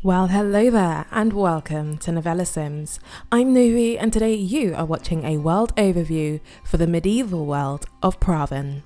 Well, hello there and welcome to NovellaSims. I'm Novi and today you are watching a world overview for the medieval world of Praaven.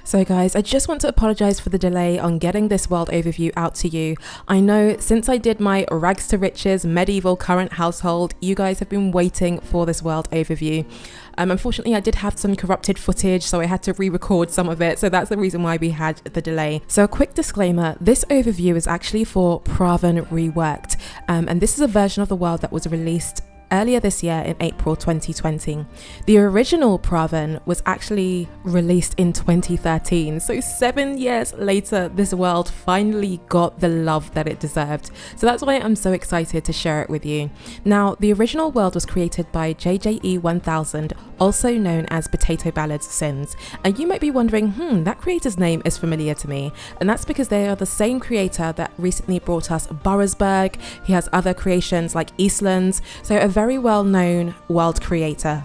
So guys, I just want to apologise for the delay on getting this world overview out to you. I know since I did my rags to riches medieval current household, you guys have been waiting for this world overview. Unfortunately, I did have some corrupted footage, so I had to re-record some of it, so that's the reason why we had the delay. So a quick disclaimer, this overview is actually for Praaven Reworked, and this is a version of the world that was released earlier this year in April 2020. The original Praaven was actually released in 2013, so 7 years later this world finally got the love that it deserved. So that's why I'm so excited to share it with you. Now, the original world was created by JJE 1000, also known as Potato Ballard's Sims, and you might be wondering, that creator's name is familiar to me, and that's because they are the same creator that recently brought us Burrowsburg. He has other creations like Eastlands, so a very well-known world creator.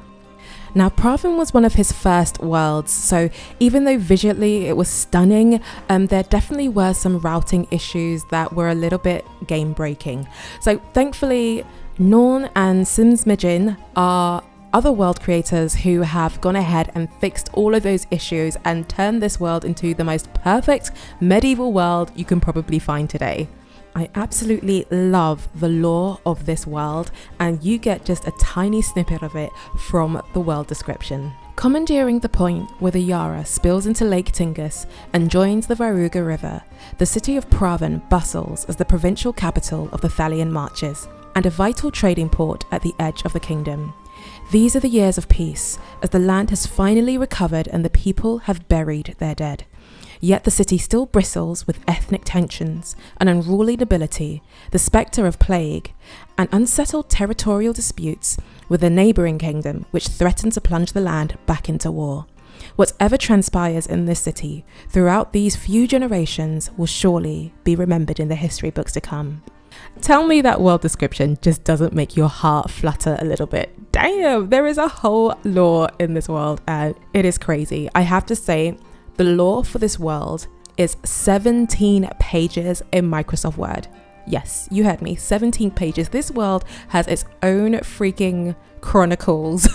Now, Praaven was one of his first worlds, so even though visually it was stunning, there definitely were some routing issues that were a little bit game-breaking. So thankfully, Norn and Simsmijin are other world creators who have gone ahead and fixed all of those issues and turned this world into the most perfect medieval world you can probably find today. I absolutely love the lore of this world, and you get just a tiny snippet of it from the world description. Commandeering the point where the Yara spills into Lake Tingus and joins the Varuga River, the city of Praaven bustles as the provincial capital of the Thalian Marches and a vital trading port at the edge of the kingdom. These are the years of peace, as the land has finally recovered and the people have buried their dead. Yet the city still bristles with ethnic tensions, an unruly nobility, the spectre of plague, and unsettled territorial disputes with the neighbouring kingdom which threaten to plunge the land back into war. Whatever transpires in this city throughout these few generations will surely be remembered in the history books to come. Tell me that world description just doesn't make your heart flutter a little bit. Damn, there is a whole lore in this world and it is crazy. I have to say, the lore for this world is 17 pages in Microsoft Word. Yes, you heard me, 17 pages. This world has its own freaking chronicles.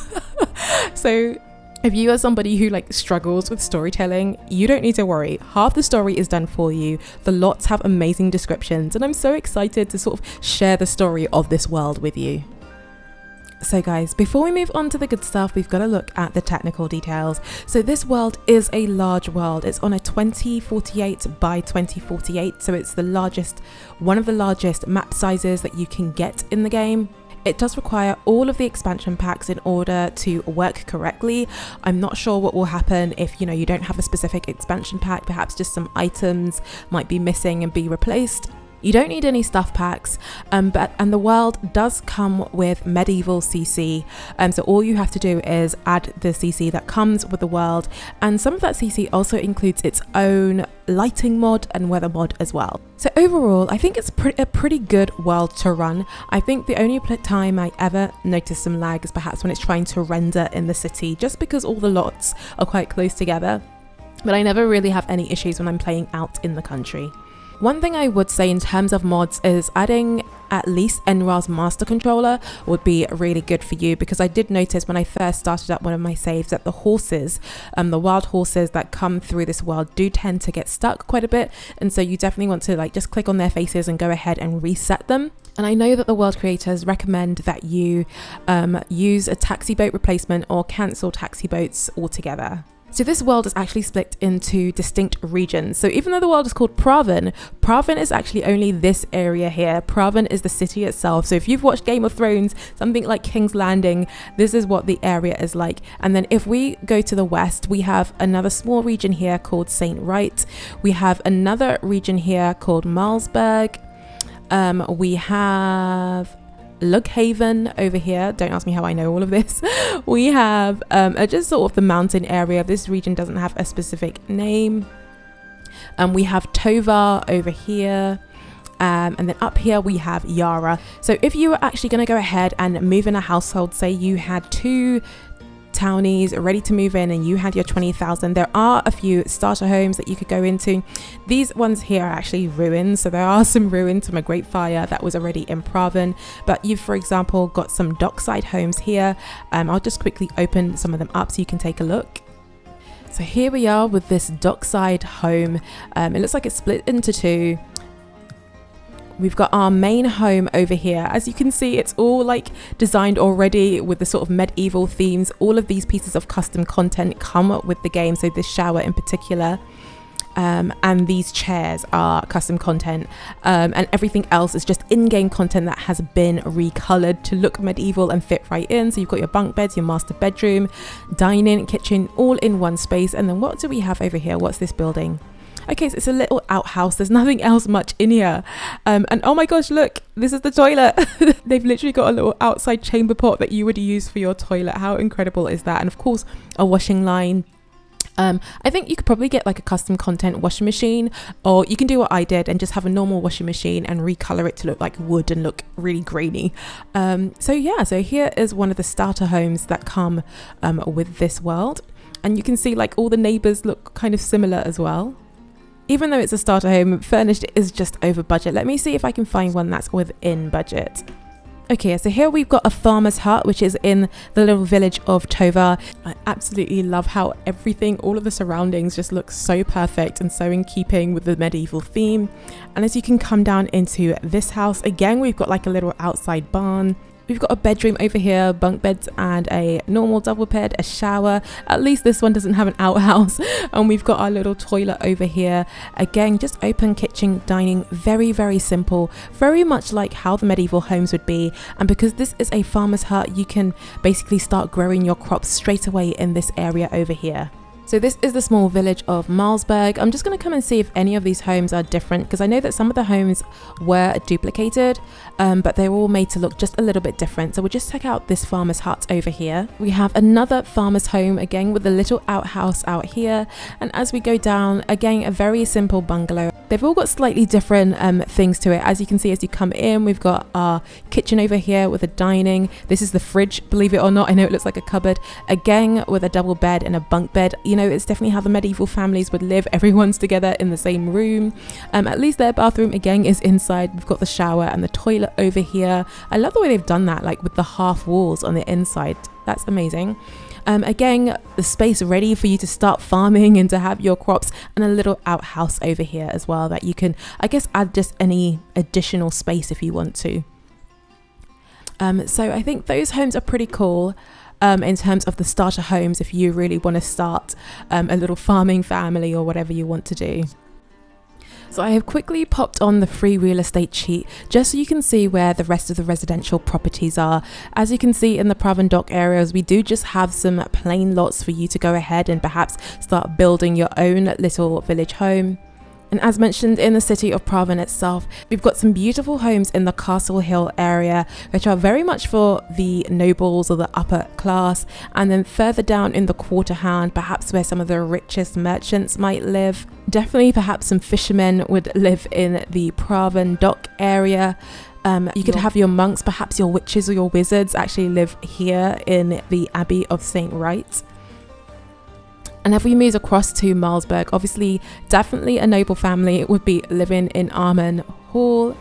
So if you are somebody who struggles with storytelling, you don't need to worry. Half the story is done for you. The lots have amazing descriptions, and I'm so excited to sort of share the story of this world with you. So guys, before we move on to the good stuff, we've got to look at the technical details. So this world is a large world. It's on a 2048 by 2048, so it's the largest, one of the largest map sizes that you can get in the game. It does require all of the expansion packs in order to work correctly. I'm not sure what will happen if you don't have a specific expansion pack. Perhaps just some items might be missing and be replaced. You don't need any stuff packs, and the world does come with medieval CC, so all you have to do is add the CC that comes with the world, and some of that CC also includes its own lighting mod and weather mod as well. So overall, I think it's a pretty good world to run. I think the only time I ever notice some lag is perhaps when it's trying to render in the city, just because all the lots are quite close together, but I never really have any issues when I'm playing out in the country. One thing I would say in terms of mods is adding at least NRA's master controller would be really good for you, because I did notice when I first started up one of my saves that the horses, the wild horses that come through this world do tend to get stuck quite a bit, and so you definitely want to just click on their faces and go ahead and reset them. And I know that the world creators recommend that you use a taxi boat replacement or cancel taxi boats altogether. So this world is actually split into distinct regions. So even though the world is called Praaven, Praaven is actually only this area here. Praaven is the city itself. So if you've watched Game of Thrones, something like King's Landing, this is what the area is like. And then if we go to the west, we have another small region here called St. Wright. We have another region here called Malsberg. We have Lughaven over here. Don't ask me how I know all of this. We have just sort of the mountain area. This region doesn't have a specific name. We have Tovar over here. And then up here we have Yara. So if you were actually going to go ahead and move in a household, say you had two townies ready to move in and you had your 20,000, there are a few starter homes that you could go into. These ones here are actually ruins, so there are some ruins from a great fire that was already in Praaven, but you've, for example, got some dockside homes here. I'll just quickly open some of them up so you can take a look. So here we are with this dockside home. It looks like it's split into two. We've got our main home over here. As you can see, it's all like designed already with the sort of medieval themes. All of these pieces of custom content come with the game, so this shower in particular. And these chairs are custom content, and everything else is just in-game content that has been recolored to look medieval and fit right in. So you've got your bunk beds, your master bedroom, dining, kitchen, all in one space. And then what do we have over here? What's this building? Okay, so it's a little outhouse. There's nothing else much in here. And oh my gosh, look, this is the toilet. They've literally got a little outside chamber pot that you would use for your toilet. How incredible is that? And of course, a washing line. I think you could probably get like a custom content washing machine, or you can do what I did and just have a normal washing machine and recolor it to look like wood and look really grainy. So yeah, so here is one of the starter homes that come with this world, and you can see like all the neighbors look kind of similar as well. Even though it's a starter home, furnished is just over budget. Let me see if I can find one that's within budget. Okay, so here we've got a farmer's hut, which is in the little village of Tova. I absolutely love how everything, all of the surroundings just look so perfect and so in keeping with the medieval theme. And as you can come down into this house, again, we've got like a little outside barn. We've got a bedroom over here, bunk beds and a normal double bed, a shower. At least this one doesn't have an outhouse. And we've got our little toilet over here. Again, just open kitchen, dining, very, very simple, very much like how the medieval homes would be. And because this is a farmer's hut, you can basically start growing your crops straight away in this area over here. So this is the small village of Malsberg. I'm just going to come and see if any of these homes are different, because I know that some of the homes were duplicated, but they're all made to look just a little bit different. So we'll just check out this farmer's hut over here. We have another farmer's home, again with a little outhouse out here. And as we go down, again, a very simple bungalow. They've all got slightly different things to it. As you can see, as you come in, we've got our kitchen over here with a dining. This is the fridge, believe it or not. I know it looks like a cupboard. Again, with a double bed and a bunk bed. You know, it's definitely how the medieval families would live. Everyone's together in the same room. At least their bathroom, again, is inside. We've got the shower and the toilet over here. I love the way they've done that, like with the half walls on the inside. That's amazing. Again, the space ready for you to start farming and to have your crops, and a little outhouse over here as well that you can, I guess, add just any additional space if you want to. So I think those homes are pretty cool in terms of the starter homes if you really want to start a little farming family or whatever you want to do. So I have quickly popped on the free real estate cheat just so you can see where the rest of the residential properties are. As you can see in the Praaven dock areas, we do just have some plain lots for you to go ahead and perhaps start building your own little village home. And as mentioned, in the city of Praaven itself, we've got some beautiful homes in the Castle Hill area, which are very much for the nobles or the upper class. And then further down in the Quarterhound, perhaps where some of the richest merchants might live. Definitely perhaps some fishermen would live in the Praaven dock area. You could have your monks, perhaps your witches or your wizards actually live here in the Abbey of St. Wright. And if we move across to Malsberg, obviously definitely a noble family would be living in Armon Hall.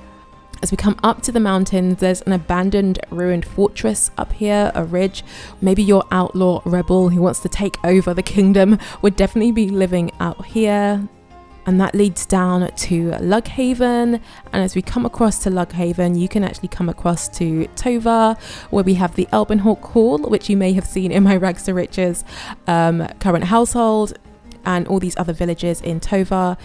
As we come up to the mountains, there's an abandoned ruined fortress up here, a ridge. Maybe your outlaw rebel who wants to take over the kingdom would definitely be living out here. And that leads down to Lughaven. And as we come across to Lughaven, you can actually come across to Tova, where we have the Elbenhawk Hall, which you may have seen in my Rags to Riches current household, and all these other villages in Tova.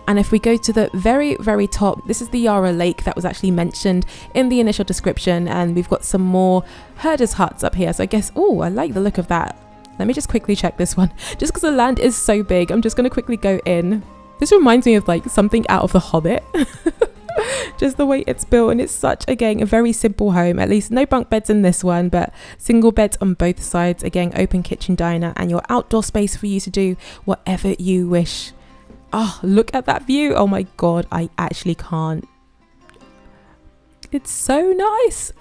And if we go to the very, very top, this is the Yara Lake that was actually mentioned in the initial description. And we've got some more herders' huts up here. So I guess, oh, I like the look of that. Let me just quickly check this one. Just because the land is so big, I'm just going to quickly go in. This reminds me of like something out of The Hobbit. Just the way it's built, and it's such, again, a very simple home. At least no bunk beds in this one, but single beds on both sides. Again, open kitchen diner and your outdoor space for you to do whatever you wish. Oh, look at that view. Oh my God, I actually can't. It's so nice.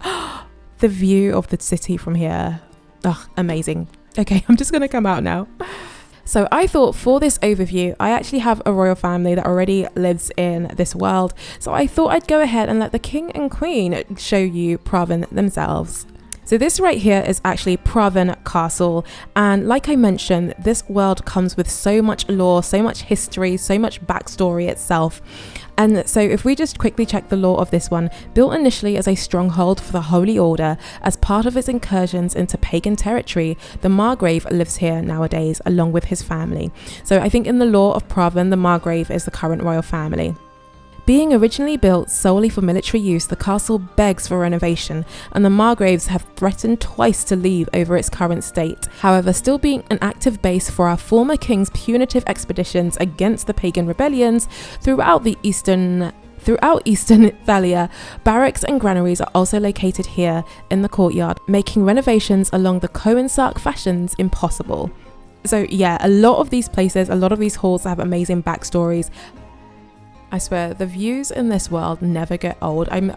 The view of the city from here. Oh, amazing. Okay, I'm just gonna come out now. So I thought for this overview, I actually have a royal family that already lives in this world. So I thought I'd go ahead and let the king and queen show you Praaven themselves. So this right here is actually Praaven Castle, and like I mentioned, this world comes with so much lore, so much history, so much backstory itself. And so if we just quickly check the lore of this one, built initially as a stronghold for the Holy Order, as part of its incursions into pagan territory, the Margrave lives here nowadays along with his family. So I think in the lore of Praaven, the Margrave is the current royal family. Being originally built solely for military use, the castle begs for renovation, and the Margraves have threatened twice to leave over its current state. However, still being an active base for our former king's punitive expeditions against the pagan rebellions throughout Eastern Thalia, barracks and granaries are also located here in the courtyard, making renovations along the Coensark fashions impossible. So yeah, a lot of these places, a lot of these halls have amazing backstories. I swear, the views in this world never get old. I'm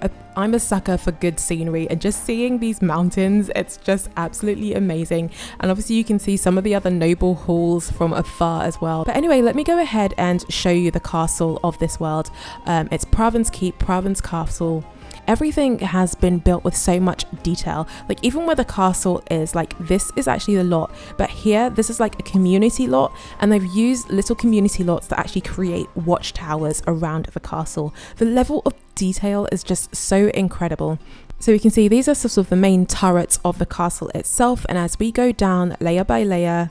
a sucker for good scenery, and just seeing these mountains, it's just absolutely amazing. And obviously you can see some of the other noble halls from afar as well. But anyway, let me go ahead and show you the castle of this world. It's Praaven's Keep, Praaven's Castle. Everything has been built with so much detail. Like even where the castle is, like this is actually the lot, but here this is like a community lot, and they've used little community lots to actually create watchtowers around the castle. The level of detail is just so incredible. So we can see these are sort of the main turrets of the castle itself, and as we go down layer by layer,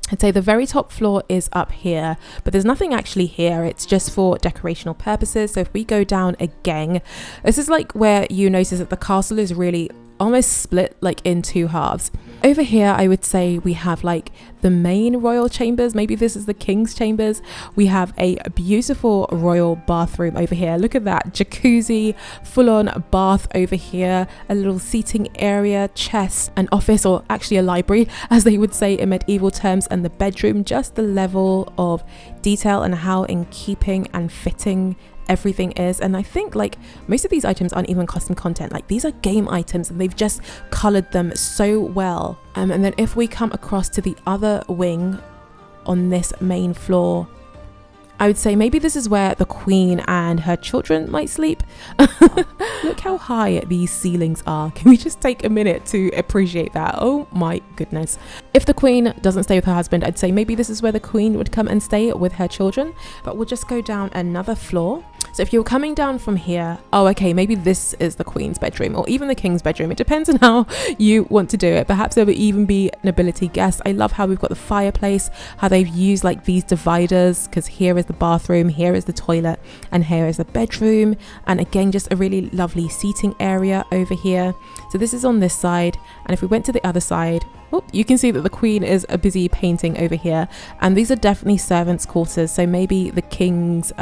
I'd say the very top floor is up here, but there's nothing actually here. It's just for decorational purposes. So if we go down again, this is like where you notice that the castle is really almost split like in two halves. Over here, I would say we have like the main royal chambers. Maybe this is the king's chambers. We have a beautiful royal bathroom over here. Look at that jacuzzi, full-on bath over here, a little seating area, chest, an office, or actually a library as they would say in medieval terms, and the bedroom. Just the level of detail and how in keeping and fitting everything is. And I think like most of these items aren't even custom content, like these are game items and they've just colored them so well. And then if we come across to the other wing on this main floor, I would say maybe this is where the queen and her children might sleep. Look how high these ceilings are. Can we just take a minute to appreciate that? Oh my goodness. If the queen doesn't stay with her husband, I'd say maybe this is where the queen would come and stay with her children. But we'll just go down another floor. So if you're coming down from here, oh okay, maybe this is the queen's bedroom or even the king's bedroom. It depends on how you want to do it. Perhaps there would even be nobility guests. I love how we've got the fireplace, how they've used like these dividers, because here is the bathroom, here is the toilet, and here is the bedroom. And again, just a really lovely seating area over here. So this is on this side, and if we went to the other side, oh, you can see that the queen is busy painting over here, and these are definitely servants' quarters. So maybe the king's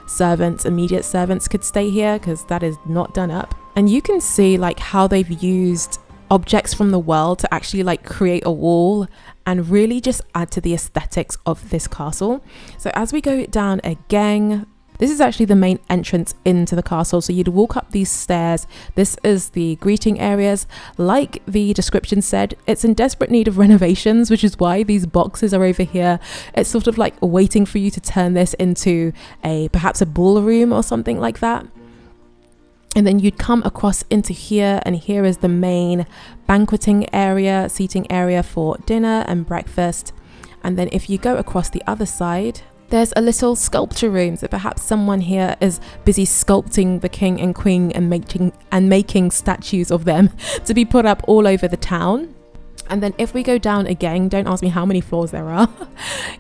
servants, immediate servants, could stay here because that is not done up. And you can see like how they've used objects from the world to actually like create a wall and really just add to the aesthetics of this castle. So as we go down again, this is actually the main entrance into the castle. So you'd walk up these stairs. This is the greeting areas. Like the description said, it's in desperate need of renovations, which is why these boxes are over here. It's sort of like waiting for you to turn this into perhaps a ballroom or something like that. And then you'd come across into here, and here is the main banqueting area, seating area for dinner and breakfast. And then if you go across the other side, there's a little sculpture room. So perhaps someone here is busy sculpting the king and queen and making statues of them to be put up all over the town. And then if we go down again, don't ask me how many floors there are.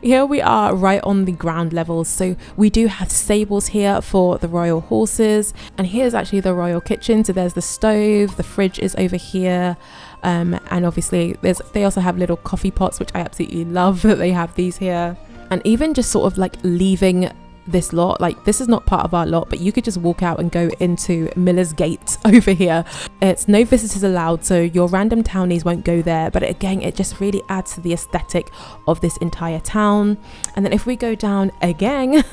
Here we are right on the ground levels. So we do have stables here for the royal horses. And here's actually the royal kitchen. So there's the stove, the fridge is over here. And obviously they also have little coffee pots, which I absolutely love that they have these here. And even just sort of like leaving this lot, like this is not part of our lot, but you could just walk out and go into Miller's Gate over here. It's no visitors allowed, so your random townies won't go there, but again, it just really adds to the aesthetic of this entire town. And then if we go down again,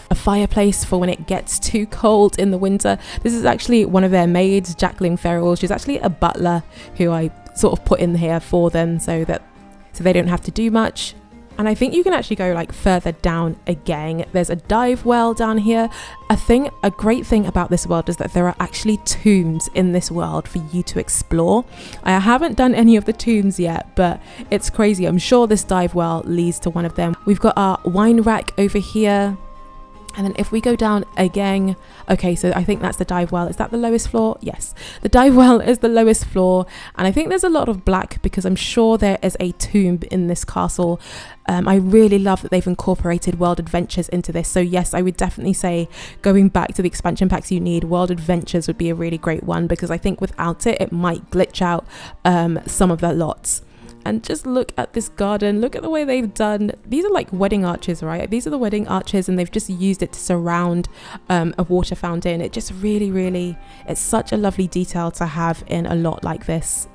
a fireplace for when it gets too cold in the winter. This is actually one of their maids, Jacqueline Ferrell. She's actually a butler who I sort of put in here for them so they don't have to do much. And I think you can actually go like further down again. There's a dive well down here. A great thing about this world is that there are actually tombs in this world for you to explore. I haven't done any of the tombs yet, but it's crazy. I'm sure this dive well leads to one of them. We've got our wine rack over here. And then if we go down again, okay, so I think that's the dive well. Is that the lowest floor? Yes, the dive well is the lowest floor. And I think there's a lot of black because I'm sure there is a tomb in this castle. I really love that they've incorporated world adventures into this. So yes, I would definitely say going back to the expansion packs you need, world adventures would be a really great one, because I think without it, it might glitch out some of the lots. And just look at this garden. Look at the way they've done. These are like wedding arches, right? These are the wedding arches, and they've just used it to surround a water fountain. It just really, it's such a lovely detail to have in a lot like this.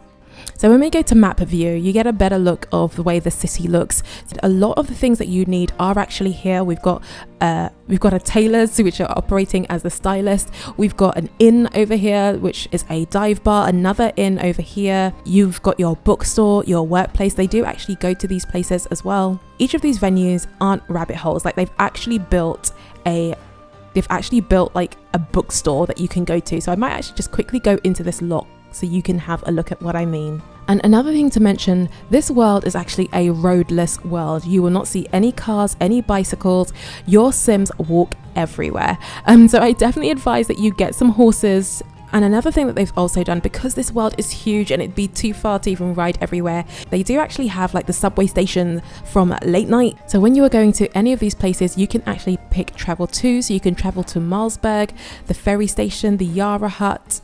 So when we go to map view, you get a better look of the way the city looks. A lot of the things that you need are actually here. We've got a tailor's, which are operating as the stylist. We've got an inn over here, which is a dive bar. Another inn over here. You've got your bookstore, your workplace. They do actually go to these places as well. Each of these venues aren't rabbit holes. Like they've actually built like a bookstore that you can go to. So I might actually just quickly go into this lot so you can have a look at what I mean. And another thing to mention, this world is actually a roadless world. You will not see any cars, any bicycles. Your Sims walk everywhere. So I definitely advise that you get some horses. And another thing that they've also done, because this world is huge and it'd be too far to even ride everywhere, they do actually have like the subway station from late night. So when you are going to any of these places, you can actually pick travel to. So you can travel to Malsberg, the ferry station, the Yara hut,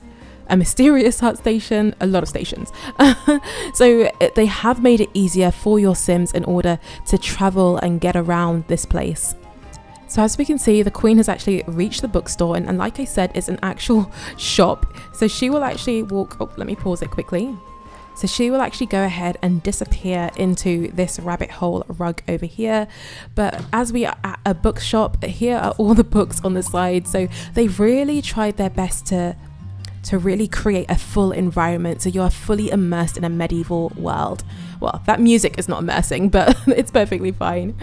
a mysterious hut station, a lot of stations. So they have made it easier for your Sims in order to travel and get around this place. So as we can see, the Queen has actually reached the bookstore, and like I said, it's an actual shop. So she will actually walk, oh, let me pause it quickly. So she will actually go ahead and disappear into this rabbit hole rug over here. But as we are at a bookshop, here are all the books on the side. So they've really tried their best to really create a full environment, so you're fully immersed in a medieval world. Well, that music is not immersing, but it's perfectly fine.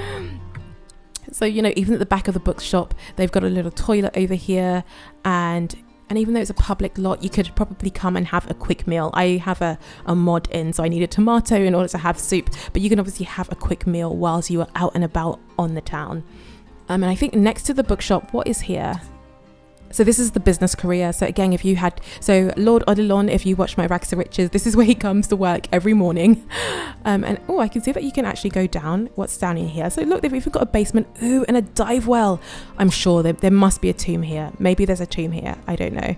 So, you know, even at the back of the bookshop, they've got a little toilet over here, and even though it's a public lot, you could probably come and have a quick meal. I have a mod in, so I need a tomato in order to have soup, but you can obviously have a quick meal whilst you are out and about on the town. And I think next to the bookshop, what is here? So this is the business career. So again, Lord Odilon, if you watch my Rags to Riches, this is where he comes to work every morning. And oh, I can see that you can actually go down. What's down in here? So look, they've even got a basement. Ooh, and a dive well. I'm sure there must be a tomb here. Maybe there's a tomb here. I don't know.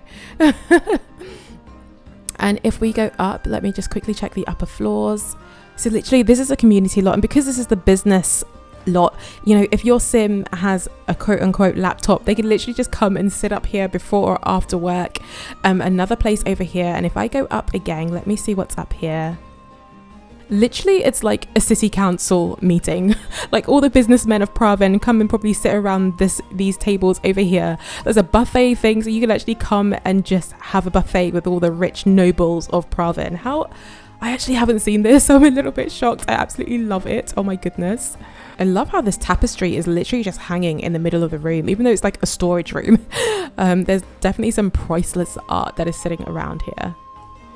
And if we go up, let me just quickly check the upper floors. So literally, this is a community lot. And because this is the business lot, you know, if your Sim has a quote-unquote laptop, they can literally just come and sit up here before or after work. Another place over here, and if I go up again, let me see what's up here. Literally, it's like a city council meeting. Like all the businessmen of Praaven come and probably sit around these tables over here. There's a buffet thing, so you can actually come and just have a buffet with all the rich nobles of Praaven. I actually haven't seen this, so I'm a little bit shocked. I absolutely love it. Oh my goodness. I love how this tapestry is literally just hanging in the middle of the room, even though it's like a storage room. There's definitely some priceless art that is sitting around here.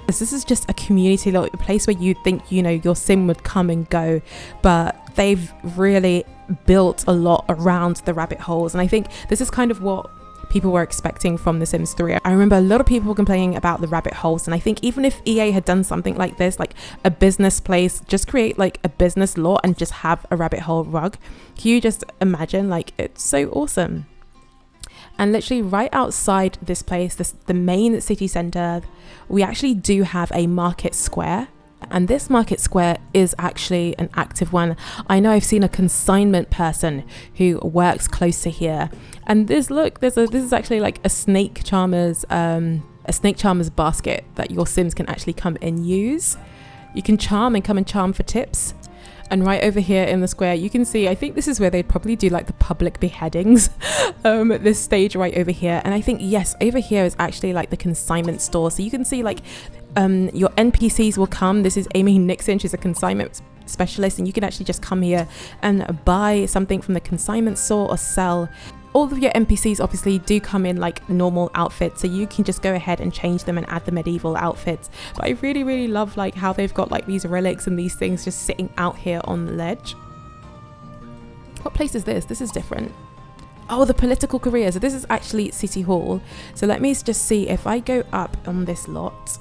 This is just a community, like a place where you think, you know, your Sim would come and go, but they've really built a lot around the rabbit holes. And I think this is kind of what people were expecting from The Sims 3. I remember a lot of people complaining about the rabbit holes, and I think even if EA had done something like this, like a business place, just create like a business lot and just have a rabbit hole rug, can you just imagine? Like, it's so awesome. And literally right outside this place, the main city center, we actually do have a market square. And this market square is actually an active one. I know I've seen a consignment person who works close to here. And this is actually like a snake charmer's basket that your Sims can actually come and use. You can charm and come and charm for tips. And right over here in the square, you can see, I think this is where they'd probably do like the public beheadings. This stage right over here. And I think, yes, over here is actually like the consignment store. So you can see like your NPCs will come. This is Amy Nixon. She's a consignment specialist, and you can actually just come here and buy something from the consignment store or sell. All of your NPCs obviously do come in like normal outfits, so you can just go ahead and change them and add the medieval outfits. But I really love like how they've got like these relics and these things just sitting out here on the ledge. What place is this? This is different. Oh, the political career. So this is actually City Hall. So let me just see if I go up on this lot.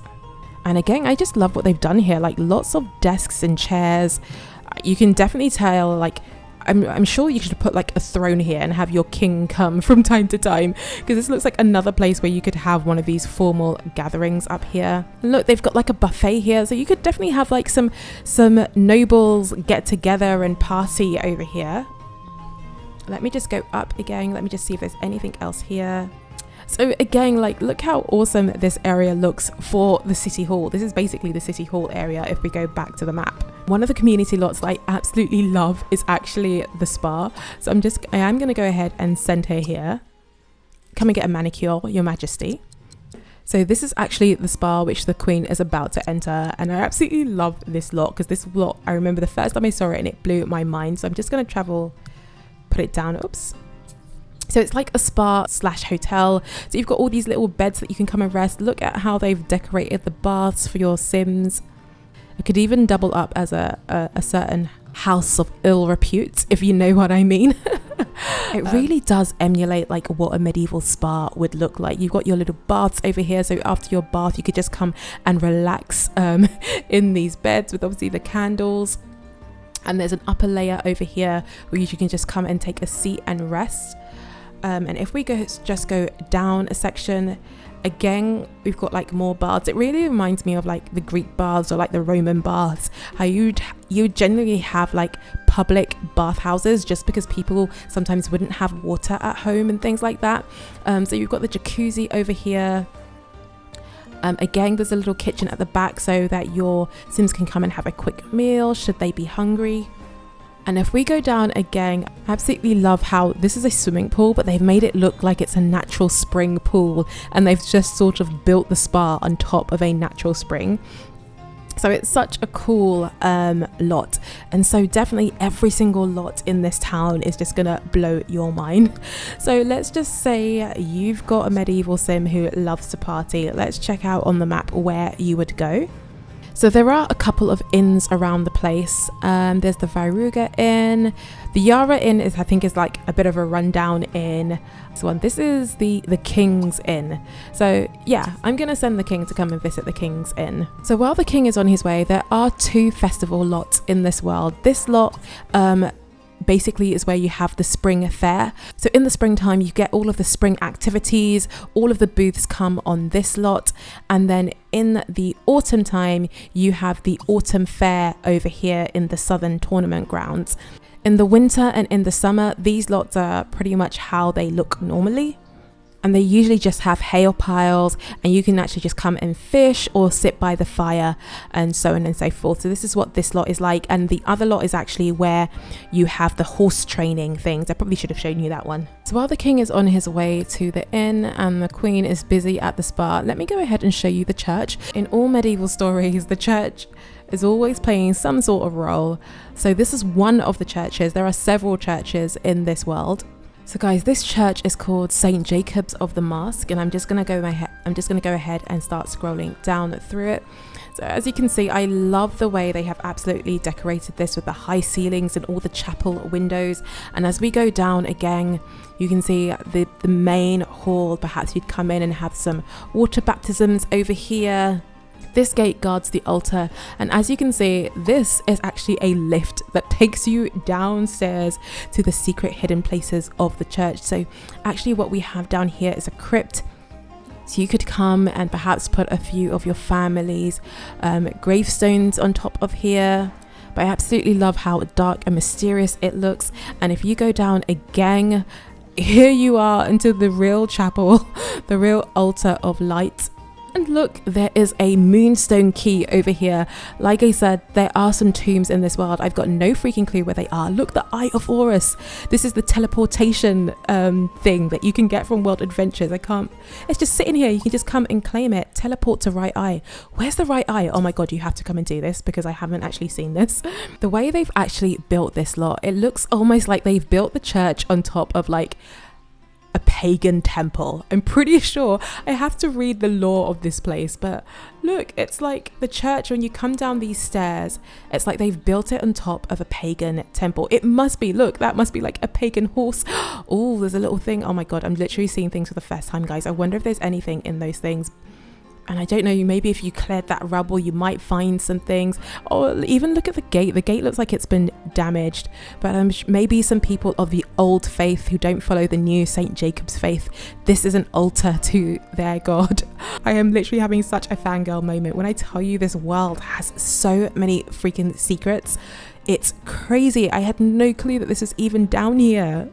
And again, I just love what they've done here. Like lots of desks and chairs. You can definitely tell, like, I'm sure you should put like a throne here and have your king come from time to time, because this looks like another place where you could have one of these formal gatherings up here. And look, they've got like a buffet here, so you could definitely have like some nobles get together and party over here. Let me just go up again. Let me just see if there's anything else here. So again, like, look how awesome this area looks for the City Hall. This is basically the City Hall area if we go back to the map. One of the community lots that I absolutely love is actually the spa. So I am going to go ahead and send her here. Come and get a manicure, Your Majesty. So this is actually the spa which the Queen is about to enter, and I absolutely love this lot, because this lot, I remember the first time I saw it and it blew my mind. So I'm just going to put it down. Oops. So it's like a spa / hotel. So you've got all these little beds that you can come and rest. Look at how they've decorated the baths for your Sims. It could even double up as a certain house of ill repute, if you know what I mean. It really does emulate like what a medieval spa would look like. You've got your little baths over here, so after your bath you could just come and relax in these beds with obviously the candles. And there's an upper layer over here where you can just come and take a seat and rest. And if we just go down a section, again, we've got like more baths. It really reminds me of like the Greek baths or like the Roman baths, how you generally have like public bathhouses, just because people sometimes wouldn't have water at home and things like that. So you've got the jacuzzi over here. Again, there's a little kitchen at the back so that your Sims can come and have a quick meal should they be hungry. And if we go down again, I absolutely love how this is a swimming pool, but they've made it look like it's a natural spring pool, and they've just sort of built the spa on top of a natural spring. So it's such a cool lot, and so definitely every single lot in this town is just gonna blow your mind. So let's just say you've got a medieval Sim who loves to party. Let's check out on the map where you would go. So there are a couple of inns around the place. There's the Viruga Inn. The Yara Inn I think is like a bit of a rundown inn. This is the King's Inn. So yeah, I'm gonna send the king to come and visit the King's Inn. So while the king is on his way, there are 2 festival lots in this world. This lot basically is where you have the spring fair. So in the springtime you get all of the spring activities, all of the booths come on this lot, and then in the autumn time you have the autumn fair over here in the southern tournament grounds. In the winter and in the summer, these lots are pretty much how they look normally. And they usually just have hail piles, and you can actually just come and fish or sit by the fire and so on and so forth. So this is what this lot is like. And the other lot is actually where you have the horse training things. I probably should have shown you that one. So while the king is on his way to the inn and the queen is busy at the spa, let me go ahead and show you the church. In all medieval stories, the church is always playing some sort of role. So this is one of the churches. There are several churches in this world. So guys, this church is called St. Jacob's of the Mask, and I'm just gonna go ahead and start scrolling down through it. So as you can see, I love the way they have absolutely decorated this with the high ceilings and all the chapel windows. And as we go down again, you can see the main hall. Perhaps you'd come in and have some water baptisms over here. This gate guards the altar, and as you can see, this is actually a lift that takes you downstairs to the secret hidden places of the church. So actually what we have down here is a crypt. So you could come and perhaps put a few of your family's gravestones on top of here. But I absolutely love how dark and mysterious it looks. And if you go down again, here you are into the real chapel, the real altar of light. And look, there is a moonstone key over here. Like I said, there are some tombs in this world. I've got no freaking clue where they are. Look, the Eye of Horus. This is the teleportation thing that you can get from World Adventures. It's just sitting here. You can just come and claim it. Teleport to Right Eye. Where's the Right Eye? Oh my God, you have to come and do this because I haven't actually seen this. The way they've actually built this lot, it looks almost like they've built the church on top of like a pagan temple. I'm pretty sure I have to read the lore of this place, but look, it's like the church. When you come down these stairs, it's like they've built it on top of a pagan temple. It must be, look, that must be like a pagan horse. Oh, there's a little thing. Oh my God, I'm literally seeing things for the first time, guys. I wonder if there's anything in those things. And I don't know, maybe if you cleared that rubble, you might find some things. Or even look at the gate. The gate looks like it's been damaged. But maybe some people of the old faith who don't follow the new St. Jacob's faith, this is an altar to their god. I am literally having such a fangirl moment when I tell you this world has so many freaking secrets. It's crazy. I had no clue that this is even down here.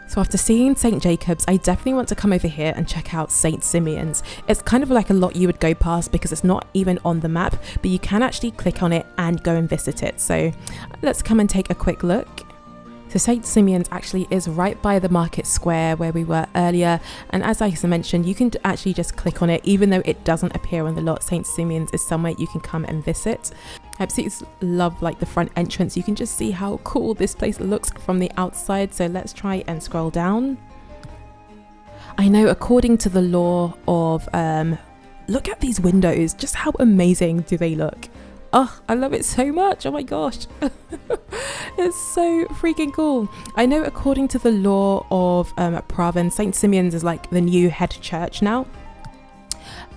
So after seeing St. Jacob's, I definitely want to come over here and check out St. Simeon's. It's kind of like a lot you would go past because it's not even on the map, but you can actually click on it and go and visit it. So let's come and take a quick look. So St. Simeon's actually is right by the market square where we were earlier. And as I mentioned, you can actually just click on it, even though it doesn't appear on the lot. St. Simeon's is somewhere you can come and visit. I absolutely love like the front entrance. You can just see how cool this place looks from the outside. So let's try and scroll down. I know according to the lore of, look at these windows, just how amazing do they look? Oh, I love it so much. Oh my gosh. It's so freaking cool. I know according to the lore of Praaven, St. Simeon's is like the new head church now.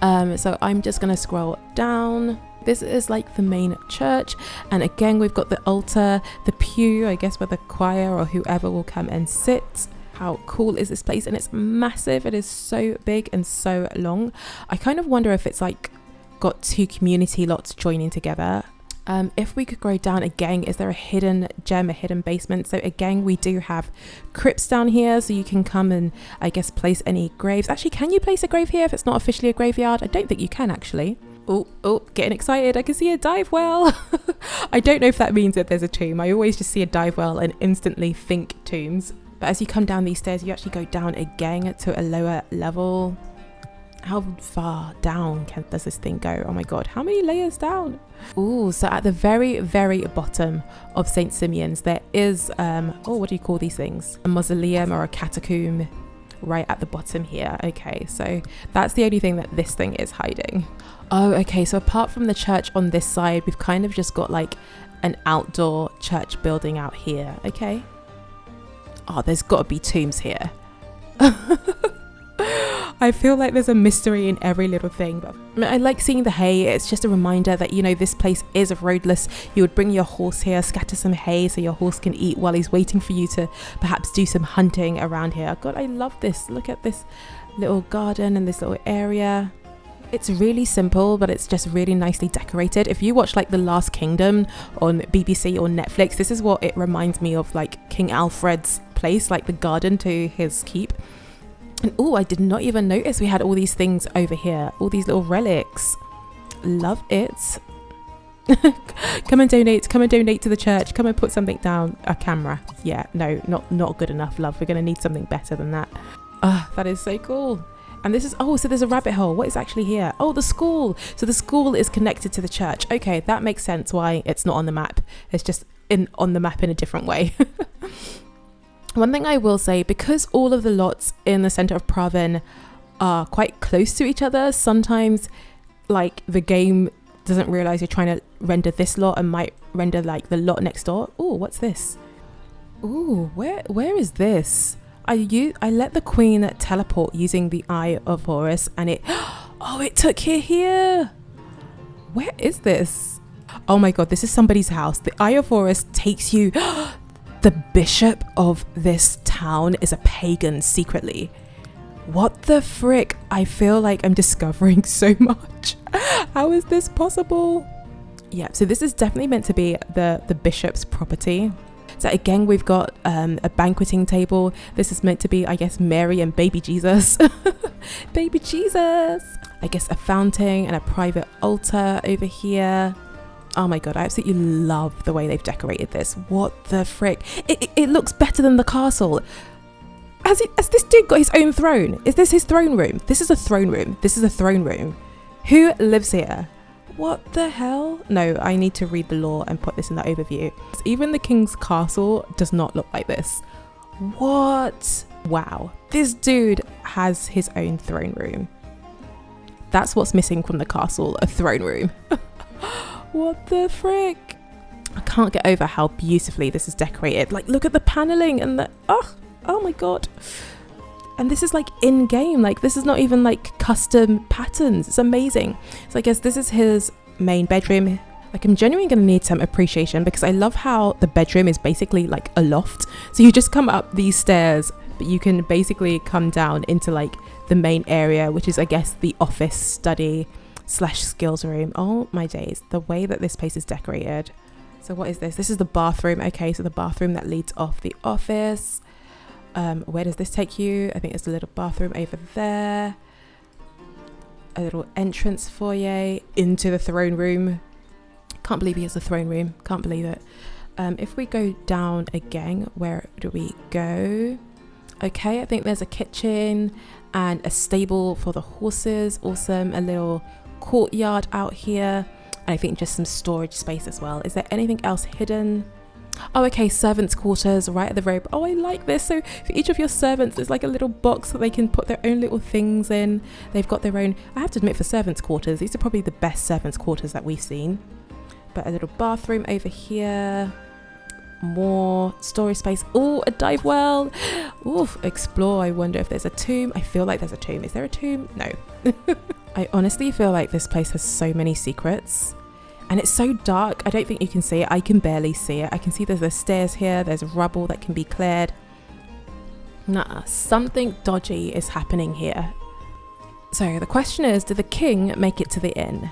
So I'm just going to scroll down. This is like the main church. And again, we've got the altar, the pew, I guess where the choir or whoever will come and sit. How cool is this place? And it's massive. It is so big and so long. I kind of wonder if it's like got two community lots joining together. If we could go down again, is there a hidden gem, a hidden basement? So again, we do have crypts down here, so you can come and I guess place any graves. Actually, can you place a grave here if it's not officially a graveyard? I don't think you can actually. Oh, getting excited. I can see a dive well. I don't know if that means that there's a tomb. I always just see a dive well and instantly think tombs. But as you come down these stairs, you actually go down again to a lower level. How far down does this thing go? Oh my God, how many layers down? Oh, so at the very, very bottom of St. Simeon's, there is, what do you call these things? A mausoleum or a catacomb right at the bottom here. Okay, so that's the only thing that this thing is hiding. Oh, okay, so apart from the church on this side, we've kind of just got like an outdoor church building out here. Okay. Oh, there's got to be tombs here. I feel like there's a mystery in every little thing, but I like seeing the hay. It's just a reminder that, you know, this place is roadless. You would bring your horse here, scatter some hay so your horse can eat while he's waiting for you to perhaps do some hunting around here. God, I love this. Look at this little garden and this little area. It's really simple, but it's just really nicely decorated. If you watch like The Last Kingdom on BBC or Netflix, this is what it reminds me of, like King Alfred's place, like the garden to his keep. And oh, I did not even notice we had all these things over here, all these little relics. Love it. Come and donate to the church. Come and put something down. A camera. Yeah, no, not good enough, love. We're gonna need something better than that. That is so cool. And this is, so there's a rabbit hole. What is actually here? Oh, the school. So the school is connected to the church. Okay, that makes sense why it's not on the map. It's just on the map in a different way. One thing I will say, because all of the lots in the center of Praaven are quite close to each other, sometimes like the game doesn't realize you're trying to render this lot and might render like the lot next door. Oh, what's this? Oh, where is this? I let the queen teleport using the Eye of Horus and it took her here. Where is this? Oh my God, this is somebody's house. The Eye of Horus takes you. The bishop of this town is a pagan secretly. What the frick? I feel like I'm discovering so much. How is this possible? Yeah, so this is definitely meant to be the bishop's property. So again, we've got a banqueting table. This is meant to be, I guess, Mary and baby Jesus. Baby Jesus. I guess a fountain and a private altar over here. Oh my god, I absolutely love the way they've decorated this. What the frick? It looks better than the castle. Has this dude got his own throne? Is this his throne room? This is a throne room. This is a throne room. Who lives here? What the hell? No, I need to read the lore and put this in the overview. Even the king's castle does not look like this. What? Wow. This dude has his own throne room. That's what's missing from the castle, a throne room. What the frick? I can't get over how beautifully this is decorated. Like, look at the paneling and the... Oh my god. And this is like in game, like this is not even like custom patterns. It's amazing. So I guess this is his main bedroom. Like, I'm genuinely gonna need some appreciation because I love how the bedroom is basically like a loft. So you just come up these stairs, but you can basically come down into like the main area, which is, I guess, the office, study / skills room. Oh my days, the way that this place is decorated. So what is this? This is the bathroom. Okay, so the bathroom that leads off the office. Where does this take you? I think there's a little bathroom over there. A little entrance foyer into the throne room. Can't believe he has a throne room. Can't believe it. If we go down again, where do we go? Okay, I think there's a kitchen and a stable for the horses. Awesome. A little courtyard out here. And I think just some storage space as well. Is there anything else hidden? Oh, okay, servants' quarters right at the very... Oh, I like this. So for each of your servants, there's like a little box that they can put their own little things in. They've got their own... I have to admit, for servants' quarters, these are probably the best servants' quarters that we've seen. But a little bathroom over here. More storage space. Oh, a dive well. Oof, explore. I wonder if there's a tomb. I feel like there's a tomb. Is there a tomb? No. I honestly feel like this place has so many secrets. And it's so dark, I don't think you can see it. I can barely see it. I can see there's stairs here, there's rubble that can be cleared. Nah, something dodgy is happening here. So the question is, did the king make it to the inn?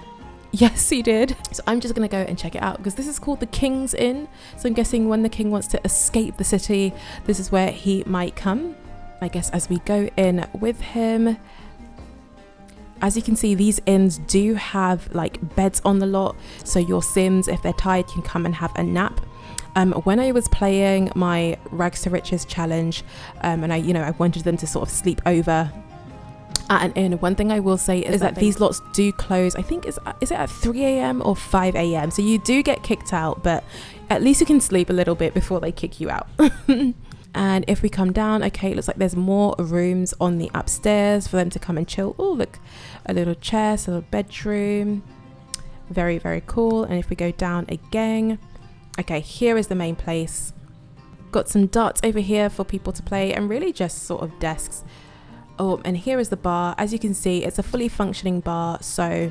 Yes, he did. So I'm just gonna go and check it out because this is called the King's Inn. So I'm guessing when the king wants to escape the city, this is where he might come. I guess as we go in with him, as you can see, these inns do have like beds on the lot, so your Sims, if they're tired, can come and have a nap. When I was playing my Rags to Riches challenge, and I wanted them to sort of sleep over at an inn, one thing I will say is that these lots do close. I think is it at 3 a.m. or 5 a.m. So you do get kicked out, but at least you can sleep a little bit before they kick you out. And if we come down, okay, it looks like there's more rooms on the upstairs for them to come and chill. Oh, look, a little chair, a little bedroom. Very, very cool. And if we go down again, okay, here is the main place. Got some darts over here for people to play and really just sort of desks. Oh, and here is the bar. As you can see, it's a fully functioning bar, so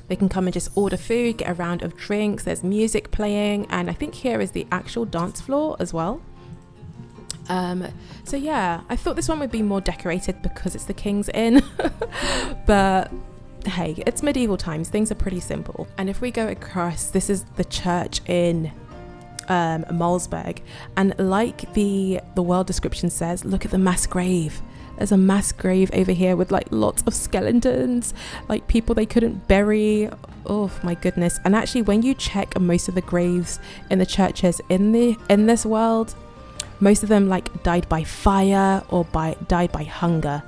they can come and just order food, get a round of drinks. There's music playing, and I think here is the actual dance floor as well. So yeah, I thought this one would be more decorated because it's the King's Inn, but hey, it's medieval times, things are pretty simple. And if we go across, this is the church in Malsberg, and like the world description says, look at the mass grave. There's a mass grave over here with like lots of skeletons, like people they couldn't bury. Oh my goodness. And actually, when you check most of the graves in the churches in this world, most of them like died by fire or died by hunger.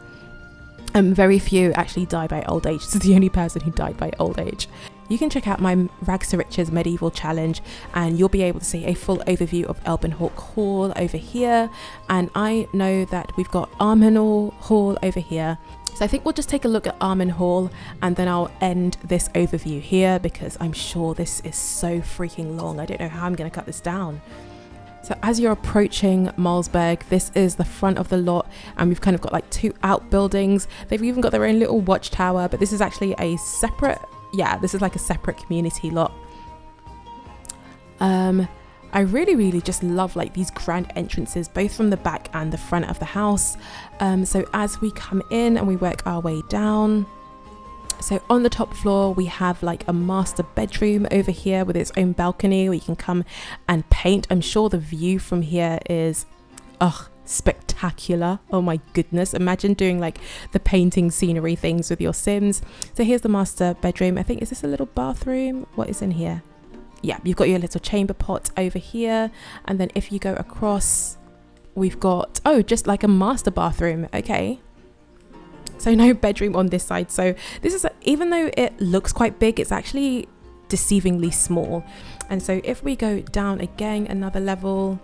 Very few actually die by old age. This is the only person who died by old age. You can check out my Rags to Riches medieval challenge and you'll be able to see a full overview of Elbenhawk Hall over here. And I know that we've got Armenhall Hall over here. So I think we'll just take a look at Armen Hall and then I'll end this overview here because I'm sure this is so freaking long. I don't know how I'm going to cut this down. So as you're approaching Malsberg, this is the front of the lot and we've kind of got like two outbuildings. They've even got their own little watchtower, but this is actually a separate, this is like a separate community lot. I really just love like these grand entrances, both from the back and the front of the house. So as we come in and we work our way down, So on the top floor, we have like a master bedroom over here with its own balcony where you can come and paint. I'm sure the view from here is, spectacular. Oh my goodness. Imagine doing like the painting scenery things with your Sims. So here's the master bedroom. I think, is this a little bathroom? What is in here? Yeah, you've got your little chamber pot over here. And then if you go across, we've got, just like a master bathroom. Okay. So no bedroom on this side. So this is, even though it looks quite big, it's actually deceivingly small. And so if we go down again, another level,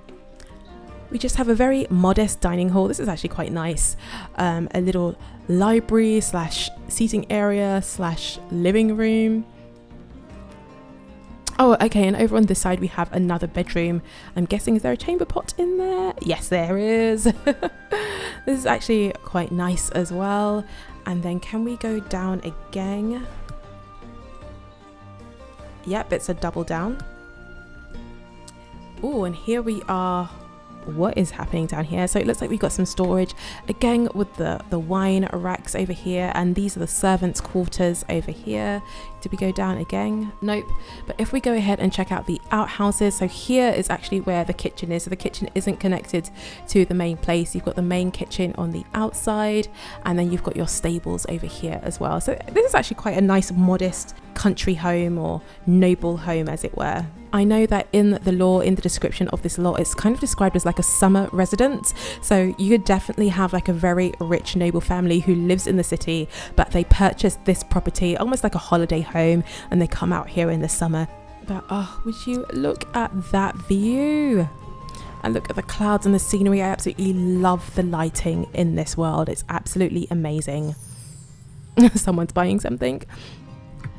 we just have a very modest dining hall. This is actually quite nice. A little library / seating area / living room. Oh, okay, and over on this side we have another bedroom. I'm guessing, is there a chamber pot in there? Yes, there is. This is actually quite nice as well. And then can we go down again? Yep, it's a double down. Oh, and here we are. What is happening down here? So it looks like we've got some storage again with the wine racks over here, and these are the servants' quarters over here. Did we go down again? Nope. But if we go ahead and check out the outhouses, so here is actually where the kitchen is. So the kitchen isn't connected to the main place. You've got the main kitchen on the outside, and then you've got your stables over here as well. So this is actually quite a nice modest country home, or noble home as it were. I know that in the lore, in the description of this lot, it's kind of described as like a summer residence. So you could definitely have like a very rich noble family who lives in the city, but they purchase this property almost like a holiday home, and they come out here in the summer. But would you look at that view? And look at the clouds and the scenery. I absolutely love the lighting in this world. It's absolutely amazing. Someone's buying something.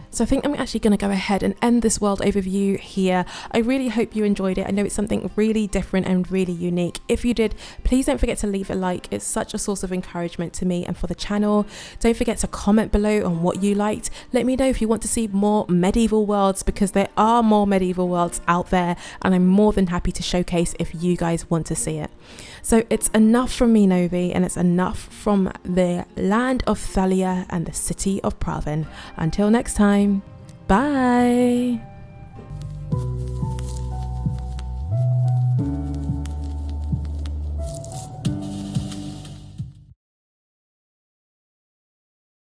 So I think I'm actually going to go ahead and end this world overview here. I really hope you enjoyed it. I know it's something really different and really unique. If you did, please don't forget to leave a like. It's such a source of encouragement to me and for the channel. Don't forget to comment below on what you liked. Let me know if you want to see more medieval worlds, because there are more medieval worlds out there, and I'm more than happy to showcase if you guys want to see it. So it's enough from me, Novi, and it's enough from the land of Thalia and the city of Praaven. Until next time, bye!